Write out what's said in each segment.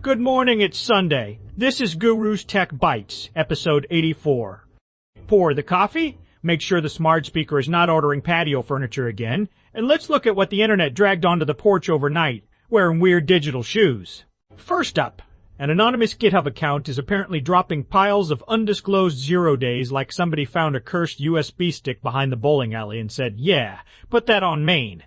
Good morning, it's Sunday. This is Guru's Tech Bytes, episode 84. Pour the coffee, make sure the smart speaker is not ordering patio furniture again, and let's look at what the internet dragged onto the porch overnight, wearing weird digital shoes. First up, an anonymous GitHub account is apparently dropping piles of undisclosed 0 days like somebody found a cursed USB stick behind the bowling alley and said, yeah, put that on main.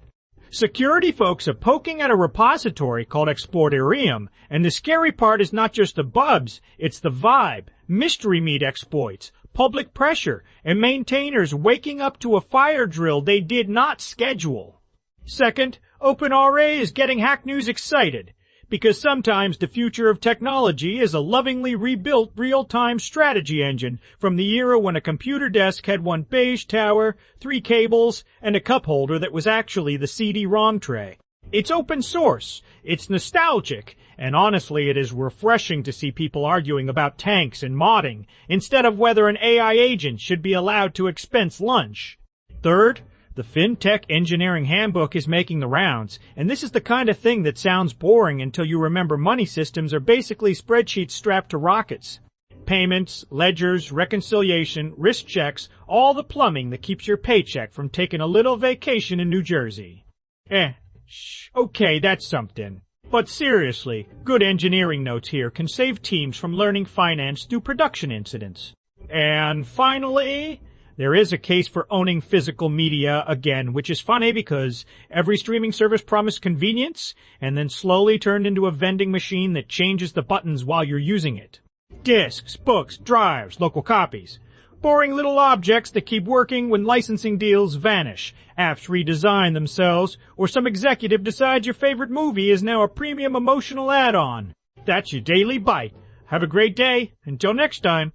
Security folks are poking at a repository called exploitarium, and the scary part is not just the bubs, it's the vibe, mystery meat exploits, public pressure, and maintainers waking up to a fire drill they did not schedule. Second, OpenRA is getting Hack News excited, because sometimes the future of technology is a lovingly rebuilt real-time strategy engine from the era when a computer desk had one beige tower, 3 cables, and a cup holder that was actually the CD-ROM tray. It's open source, it's nostalgic, and honestly it is refreshing to see people arguing about tanks and modding, instead of whether an AI agent should be allowed to expense lunch. Third, the FinTech Engineering Handbook is making the rounds, and this is the kind of thing that sounds boring until you remember money systems are basically spreadsheets strapped to rockets. Payments, ledgers, reconciliation, risk checks, all the plumbing that keeps your paycheck from taking a little vacation in New Jersey. Okay, that's something. But seriously, good engineering notes here can save teams from learning finance through production incidents. And finally, there is a case for owning physical media again, which is funny because every streaming service promised convenience and then slowly turned into a vending machine that changes the buttons while you're using it. Discs, books, drives, local copies. Boring little objects that keep working when licensing deals vanish, apps redesign themselves, or some executive decides your favorite movie is now a premium emotional add-on. That's your Daily Bite. Have a great day. Until next time.